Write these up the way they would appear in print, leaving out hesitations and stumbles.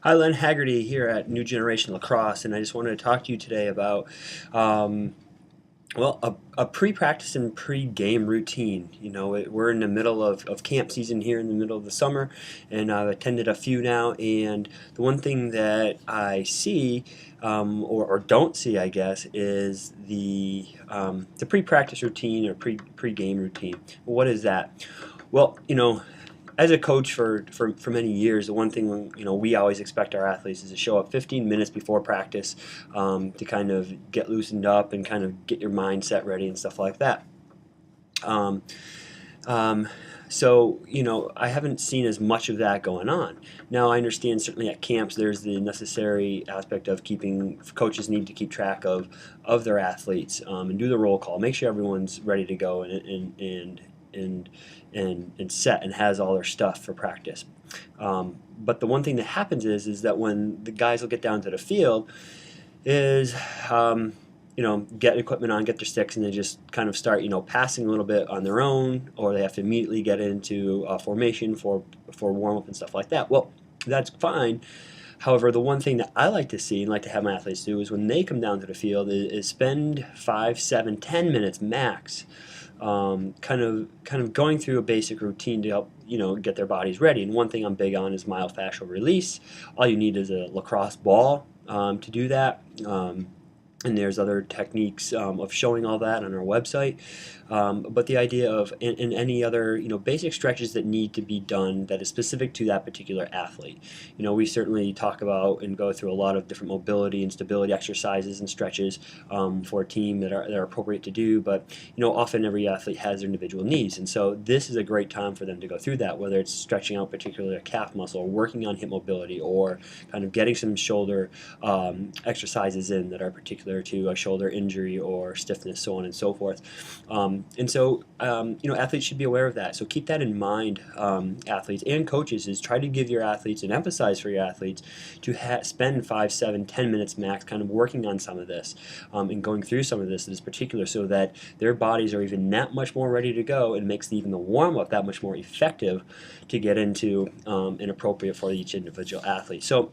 Hi, Len Haggerty here at New Generation Lacrosse, and I just wanted to talk to you today about, um, a pre-practice and pre-game routine. We're in the middle of camp season here in the middle of the summer, and I've attended a few now, and the one thing that I see, or don't see, I guess, is the pre-practice routine or pre-game routine. What is that? Well, as a coach for many years, the one thing we always expect our athletes is to show up 15 minutes before practice, to kind of get loosened up and kind of get your mindset ready and stuff like that. Um, um, so I haven't seen as much of that going on. Now I understand certainly at camps there's the necessary aspect of keeping coaches need to keep track of their athletes, and do the roll call, make sure everyone's ready to go and and set and has all their stuff for practice. But the one thing that happens is that when the guys will get down to the field is get equipment on, get their sticks, and they just kind of start passing a little bit on their own, or they have to immediately get into formation for warm up and stuff like that. Well, that's fine. However, the one thing that I like to see and like to have my athletes do is when they come down to the field is spend 5, 7, 10 minutes max, kind of going through a basic routine to help get their bodies ready. And one thing I'm big on is myofascial release. All you need is a lacrosse ball to do that. And there's other techniques of showing all that on our website. But the idea of in any other basic stretches that need to be done that is specific to that particular athlete. We certainly talk about and go through a lot of different mobility and stability exercises and stretches for a team that are appropriate to do. But often every athlete has their individual needs, and so this is a great time for them to go through that. Whether it's stretching out particularly a calf muscle, or working on hip mobility, or kind of getting some shoulder exercises in that are particular to a shoulder injury or stiffness, so on and so forth. Athletes should be aware of that. So keep that in mind, athletes and coaches, is try to give your athletes and emphasize for your athletes to spend 5, 7, 10 minutes max kind of working on some of this, and going through some of this in particular, so that their bodies are even that much more ready to go, and makes even the warm-up that much more effective to get into and appropriate for each individual athlete. So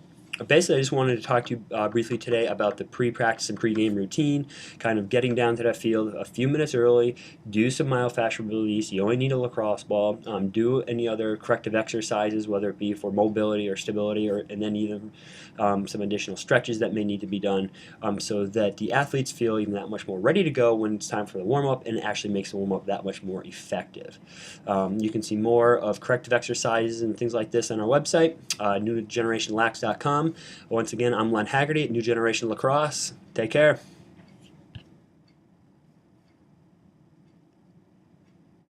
basically, I just wanted to talk to you briefly today about the pre-practice and pre-game routine, kind of getting down to that field a few minutes early, do some myofascial release. You only need a lacrosse ball. Do any other corrective exercises, whether it be for mobility or stability, and then even some additional stretches that may need to be done, so that the athletes feel even that much more ready to go when it's time for the warm-up, and it actually makes the warm-up that much more effective. You can see more of corrective exercises and things like this on our website, newgenerationlax.com. Once again, I'm Len Haggerty at New Generation Lacrosse. Take care.